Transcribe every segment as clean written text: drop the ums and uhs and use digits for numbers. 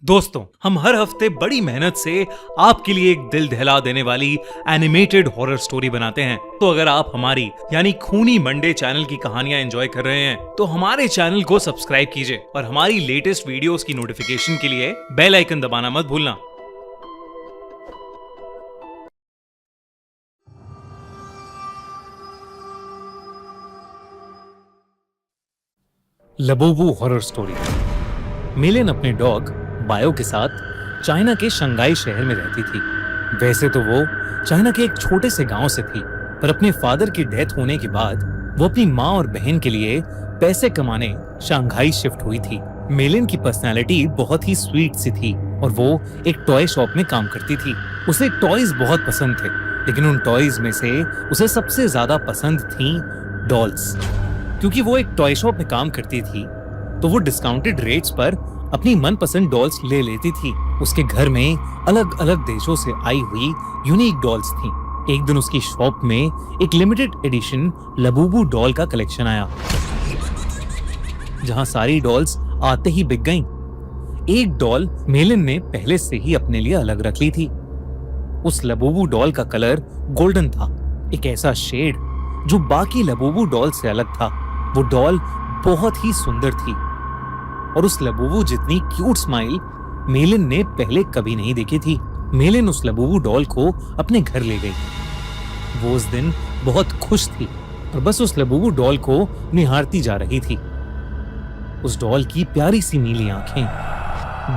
दोस्तों, हम हर हफ्ते बड़ी मेहनत से आपके लिए एक दिल दहला देने वाली एनिमेटेड हॉरर स्टोरी बनाते हैं। तो अगर आप हमारी यानी खूनी मंडे चैनल की कहानियां एंजॉय कर रहे हैं तो हमारे चैनल को सब्सक्राइब कीजिए और हमारी लेटेस्ट वीडियोस की नोटिफिकेशन के लिए बेल आइकन दबाना मत भूलना। लबोबू हॉरर स्टोरी। मिलेन अपने डॉग बायो के साथ चाइना के शंघाई शहर में रहती थी। वैसे तो वो चाइना के एक छोटे से गांव से थी, पर अपने फादर की डेथ होने के बाद वो अपनी माँ और बहन के लिए पैसे कमाने शंघाई शिफ्ट हुई थी। मिलेन की पर्सनालिटी बहुत ही स्वीट सी थी और वो एक टॉय शॉप में काम करती थी। उसे टॉयज बहुत पसंद थे, लेकिन उन टॉयज में से उसे सबसे ज्यादा पसंद थी डॉल्स। क्योंकि वो एक टॉय शॉप में काम करती थी तो वो डिस्काउंटेड रेट्स पर अपनी मनपसंद डॉल्स ले लेती थी। उसके घर में अलग अलग देशों से आई हुई यूनिक डॉल्स थी। एक दिन उसकी शॉप में एक लिमिटेड एडिशन लबूबू डॉल का कलेक्शन आया, जहां सारी डॉल्स आते ही बिक गईं। एक डॉल मेलिन ने पहले से ही अपने लिए अलग रख ली थी। उस लबूबू डॉल का कलर गोल्डन था, एक ऐसा शेड जो बाकी लबूबू डॉल से अलग था। वो डॉल बहुत ही सुंदर थी और उस लबूबू जितनी क्यूट स्माइल मेलिन ने पहले कभी नहीं देखी थी। मेलिन उस लबूबू डॉल को अपने घर ले गई। वो उस दिन बहुत खुश थी और बस उस लबूबू डॉल को निहारती जा रही थी। उस डॉल की प्यारी सी नीली आंखें,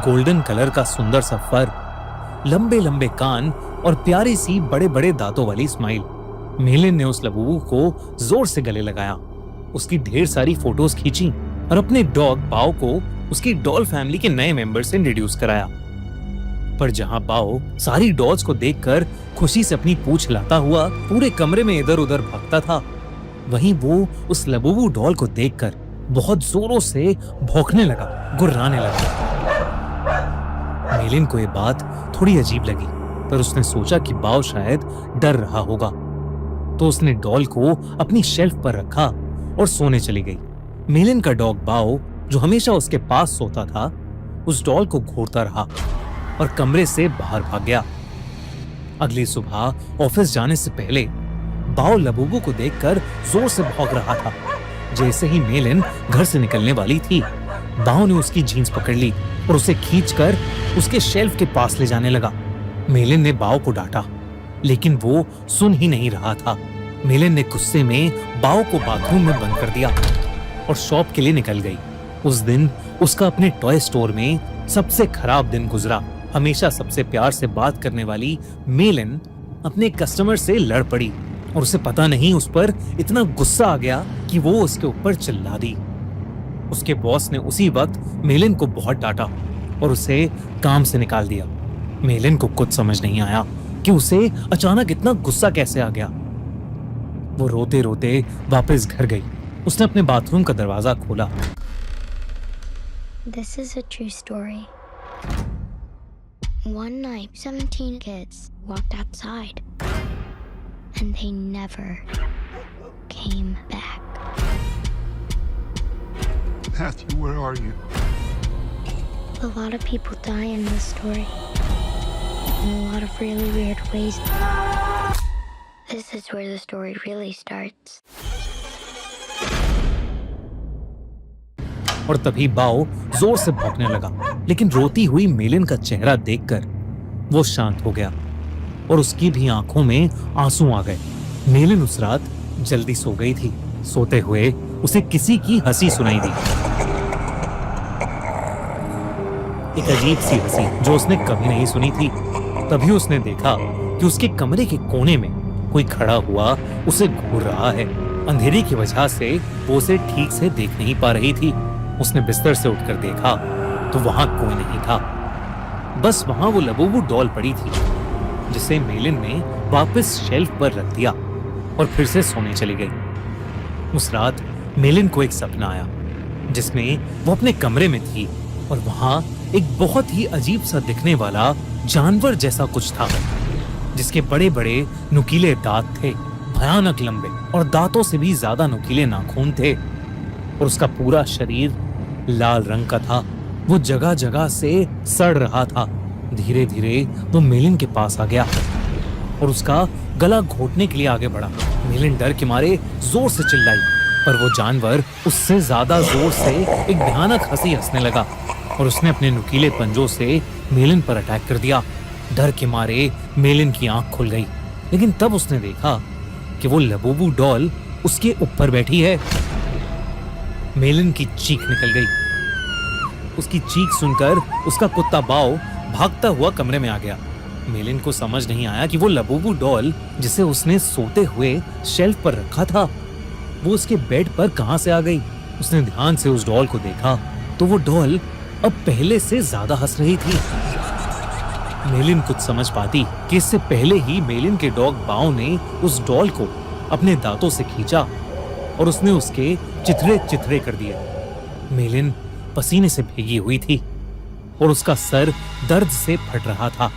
गोल्डन कलर का सुंदर सा फर, लंबे लंबे कान और प्यारी सी बड़े बड़े दांतों वाली स्माइल। मेलिन ने उस लबूबू को जोर से गले लगाया, उसकी ढेर सारी फोटोज खींची और अपने डॉग बाओ को उसकी डॉल फैमिली के नए मेंबर से इंट्रोड्यूस कराया। पर जहां बाओ सारी डॉल्स को देखकर खुशी से अपनी पूंछ हिलाता हुआ पूरे कमरे में इधर उधर भागता था, वहीं वो उस लबूबू डॉल को देखकर बहुत जोरों से भौंकने लगा, गुर्राने लगा। मेलिन को ये बात थोड़ी अजीब लगी, पर उसने सोचा कि बाओ शायद डर रहा होगा, तो उसने डॉल को अपनी शेल्फ पर रखा और सोने चली गई। मेलिन का डॉग बाओ, जो हमेशा उसके पास सोता था, उस डॉल को घूरता रहा और कमरे से बाहर भाग गया। अगली सुबह ऑफिस जाने से पहले बाओ लबूबू को देखकर जोर से भौंक रहा था। जैसे ही मेलिन घर से निकलने वाली थी, बाओ ने उसकी जीन्स पकड़ ली और उसे खींचकर उसके शेल्फ के पास ले जाने लगा। मेलिन ने बाओ को डांटा, लेकिन वो सुन ही नहीं रहा था। मेलिन ने गुस्से में बाओ को बाथरूम में बंद कर दिया और शॉप के लिए निकल गई। उस दिन उसका अपने टॉय स्टोर में सबसे खराब दिन गुजरा। हमेशा सबसे प्यार से बात करने वाली मेलिन अपने कस्टमर से लड़ पड़ी और उसे पता नहीं उस पर इतना गुस्सा आ गया कि वो उसके ऊपर चिल्ला दी। उसके बॉस ने उसी वक्त मेलिन को बहुत डांटा और उसे काम से निकाल दिया। मेलिन को कुछ समझ नहीं आया कि उसे अचानक इतना गुस्सा कैसे आ गया। वो रोते रोते वापस घर गई। उसने अपने बाथरूम का दरवाजा खोला। This is a true story. One night, 17 kids walked outside and they never came back. Matthew, where are you? A lot of people die in this story in a lot of really weird ways. This is where the story really starts. और तभी बाओ जोर से भौंकने लगा, लेकिन रोती हुई मेलिन का चेहरा देखकर वो शांत हो गया और उसकी भी आंखों में आंसू आ गए। मेलिन उस रात जल्दी सो गई थी। सोते हुए उसे किसी की हंसी सुनाई दी, एक अजीब सी हंसी जो उसने कभी नहीं सुनी थी। तभी उसने देखा कि उसके कमरे के कोने में कोई खड़ा हुआ उसे घूर रहा है। अंधेरे की वजह से वो उसे ठीक से देख नहीं पा रही थी। उसने बिस्तर से उठकर देखा तो वहां कोई नहीं था, बस वहां वो लबूबू डॉल पड़ी थी, जिसे मेलिन ने वापस शेल्फ पर रख दिया और फिर से सोने चली गई। उस रात मेलिन को एक सपना आया जिसमें वो अपने कमरे में थी और वहां एक बहुत ही अजीब सा दिखने वाला जानवर जैसा कुछ था, जिसके बड़े बड़े नुकीले दांत थे, भयानक लंबे और दांतों से भी ज्यादा नुकीले नाखून थे और उसका पूरा शरीर लाल रंग का था। वो जगह जगह से सड़ रहा था। धीरे धीरे वो मेलिन के पास आ गया और उसका गला घोटने के लिए आगे बढ़ा। मेलिन डर के मारे जोर से चिल्लाई, पर वो जानवर उससे ज्यादा जोर से एक भयानक हंसी हंसने लगा और उसने अपने नुकीले पंजों से मेलिन पर अटैक कर दिया। डर के मारे मेलिन की आंख खुल गई, लेकिन तब उसने देखा कि वो लबूबू डॉल उसके ऊपर बैठी है। मेलिन की चीख निकल गई। उसकी चीख सुनकर उसका कुत्ता बाओ भागता हुआ कमरे में आ गया। मेलिन को समझ नहीं आया कि वो लबूबू डॉल जिसे उसने सोते हुए शेल्फ पर रखा था, वो उसके बेड पर कहां से आ गई। उसने ध्यान से उस डॉल को देखा तो वो डॉल अब पहले से ज्यादा हंस रही थी। मेलिन कुछ समझ पाती कि इससे पहले ही मेलिन के डॉग बाओ ने उस डॉल को अपने दांतों से खींचा और उसने उसके चिथड़े चिथड़े कर दिए। मेलिन पसीने से भीगी हुई थी और उसका सर दर्द से फट रहा था,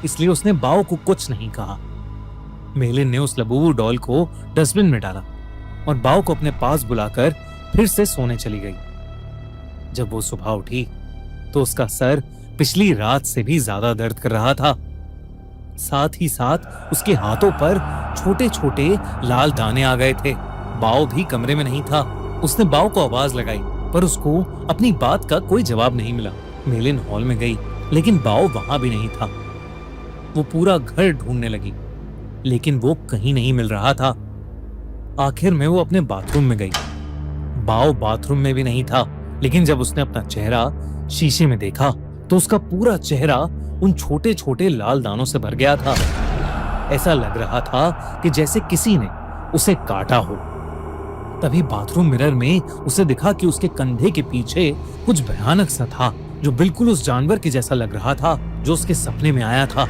इसलिए उसने बाओ को कुछ नहीं कहा। मेलिन ने उस लबूबू डॉल को डस्टबिन में डाला और बाओ को अपने पास बुलाकर फिर से सोने चली गई। जब वो सुबह उठी तो उसका सर पिछली रात से भी ज्यादा दर्द कर रहा था। साथ ही साथ उसके हाथों पर छोटे छोटे लाल दाने आ गए थे। बाओ भी कमरे में नहीं था। उसने बाओ को आवाज लगाई, पर उसको अपनी बात का कोई जवाब नहीं मिला। मेलिन हॉल में गई, लेकिन बाओ वहां भी नहीं था। वो पूरा घर ढूंढने लगी, लेकिन वो कहीं नहीं मिल रहा था। आखिर में वो अपने बाथरूम में गई। बाओ बाथरूम में भी नहीं था, लेकिन जब उसने अपना चेहरा शीशे में देखा तो उसका पूरा चेहरा उन छोटे छोटे लाल दानों से भर गया था। ऐसा लग रहा था कि जैसे किसी ने उसे काटा हो। तभी बाथरूम मिरर में उसे दिखा कि उसके कंधे के पीछे कुछ भयानक सा था, जो बिल्कुल उस जानवर के जैसा लग रहा था जो उसके सपने में आया था,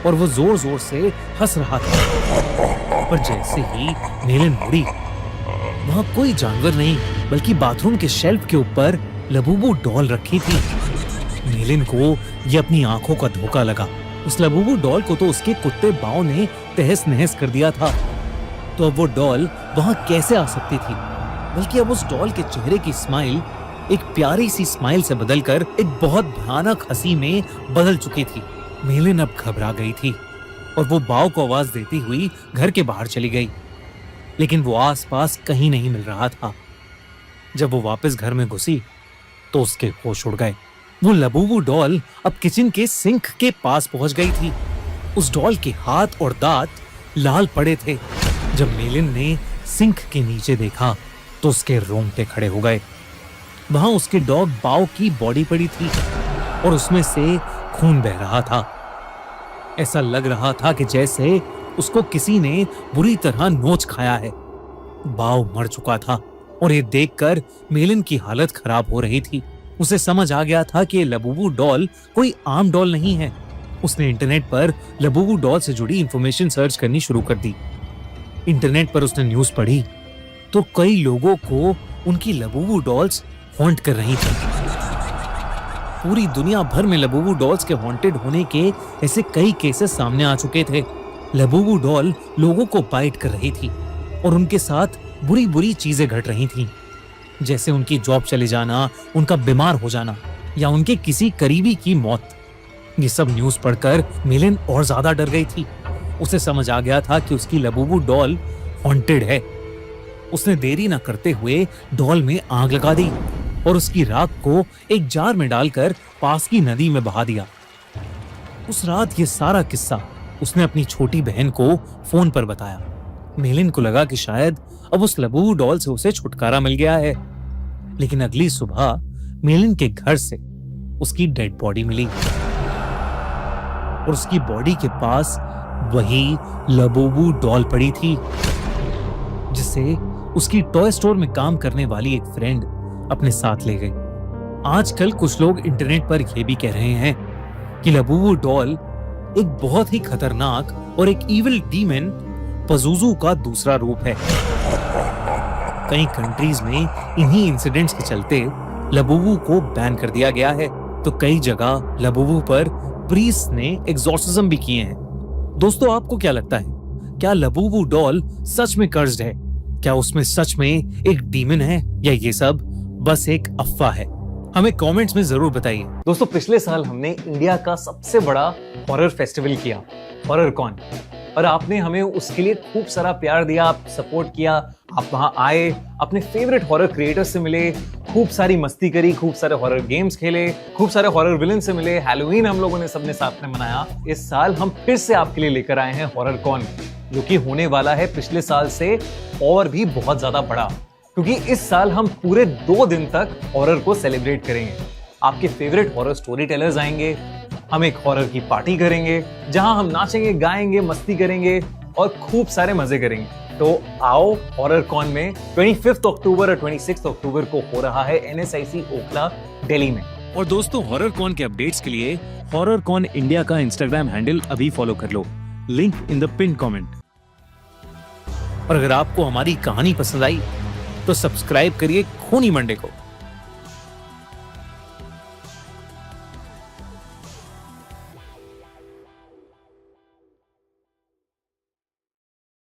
और वो जोर जोर से हंस रहा था। पर जैसे ही मेलिन मुड़ी, वहां कोई जानवर नहीं बल्कि बाथरूम के शेल्फ के ऊपर लबूबू डॉल रखी थी। मेलिन को ये अपनी आंखों का धोखा लगा। उस लबूबू डॉल को तो उसके कुत्ते बाओ ने तहस नहस कर दिया था, तो अब वो डॉल वहां कैसे आ सकती थी। बल्कि अब उस डॉल के चेहरे की स्माइल एक प्यारी सी स्माइल से बदलकर एक बहुत भयानक हंसी में बदल चुकी थी। मेलिन अब घबरा गई थी और वो बाओ को आवाज देती हुई घर के बाहर चली गई, लेकिन वो आसपास कहीं नहीं मिल रहा था। जब वो वापस घर में घुसी तो उसके होश उड़ गए। वो लबूबू डॉल अब किचन के सिंक के पास पहुंच गई थी। उस डॉल के हाथ और दांत लाल पड़े थे। जब मेलिन ने सिंक के नीचे देखा तो उसके रोंगटे खड़े हो गए। वहां उसके डॉग बाओ की बॉडी पड़ी थी और उसमें से खून बह रहा था। ऐसा लग रहा था कि जैसे उसको किसी ने बुरी तरह नोच खाया है। बाओ मर चुका था और ये देखकर मेलिन की हालत खराब हो रही थी। उसे समझ आ गया था कि लबूबू डॉल कोई आम डॉल नहीं है। उसने इंटरनेट पर लबूबू डॉल से जुड़ी इंफॉर्मेशन सर्च करनी शुरू कर दी। इंटरनेट पर उसने न्यूज़ पढ़ी तो कई लोगों को उनकी लबूबू डॉल्स हॉन्ट कर रही थी। पूरी दुनिया भर में लबूबू डॉल्स के हॉन्टेड होने के ऐसे कई केसेस सामने आ चुके थे। लबूबू डॉल लोगों को बाइट कर रही थी और उनके साथ बुरी बुरी चीजें घट रही थीं, जैसे उनकी जॉब चले जाना, उनका बीमार हो जाना या उनके किसी करीबी की मौत। ये सब न्यूज़ पढ़कर मेलिन और ज्यादा डर गई थी। उसे समझ आ गया था कि उसकी लबूबू डॉल हॉन्टेड है। उसने देरी न करते हुए डॉल में आग लगा दी और उसकी राख को एक जार में डालकर पास की नदी में बहा दिया। उस रात ये सारा किस्सा उसने अपनी छोटी बहन को फोन पर बताया। मेलिन को लगा कि शायद अब उस लबूबू डॉल से उसे छुटकारा मिल गया है, लेकिन अगली सुबह मेलिन के घर से उसकी डेड बॉडी मिली और उसकी बॉडी के पास वही लबूबू डॉल पड़ी थी, जिसे उसकी टॉय स्टोर में काम करने वाली एक फ्रेंड अपने साथ ले गई। आजकल कुछ लोग इंटरनेट पर यह भी कह रहे हैं कि लबूबू डॉल एक बहुत ही खतरनाक और एक इविल डीमन पज़ुज़ू का दूसरा रूप है। कई कंट्रीज में इन्हीं इंसिडेंट्स के चलते लबूबू को बैन कर दिया गया है, तो कई जगह लबूबू पर प्रीस्ट ने एग्जॉर्सिज्म भी किए हैं। दोस्तों, आपको क्या लगता है, क्या लबूबू डॉल सच में कर्स्ड है? क्या उसमें सच में एक डीमन है या ये सब बस एक अफवाह है? हमें कमेंट्स में जरूर बताइए। दोस्तों पिछले साल हमने इंडिया का सबसे बड़ा हॉरर फेस्टिवल किया, हॉरर कॉन, और आपने हमें उसके लिए खूब सारा प्यार दिया, आप सपोर्ट किया, आप वहां आए, अपने फेवरेट हॉरर क्रिएटर्स से मिले, खूब सारी मस्ती करी, खूब सारे हॉरर गेम्स खेले, खूब सारे हॉरर विलन से मिले, हैलोवीन हम लोगों ने सबने साथ में मनाया। इस साल हम फिर से आपके लिए लेकर आए हैं हॉरर कॉन, जो कि होने वाला है पिछले साल से और भी बहुत ज्यादा बड़ा, क्योंकि इस साल हम पूरे 2 दिन तक हॉरर को सेलिब्रेट करेंगे। आपके फेवरेट हॉरर स्टोरी टेलर्स आएंगे, हम एक हॉरर की पार्टी करेंगे जहां हम नाचेंगे, गाएंगे, मस्ती करेंगे और खूब सारे मजे करेंगे। तो आओ हॉरर कॉन में 25 अक्टूबर और 26 अक्टूबर को हो रहा है NSIC ओखला दिल्ली में। और दोस्तों हॉरर कॉन के अपडेट्स के लिए हॉरर कॉन इंडिया का इंस्टाग्राम हैंडल अभी फॉलो कर लो, link in the pin comment. और अगर आपको हमारी कहानी पसंद आई तो सब्सक्राइब करिए खूनी मंडे को।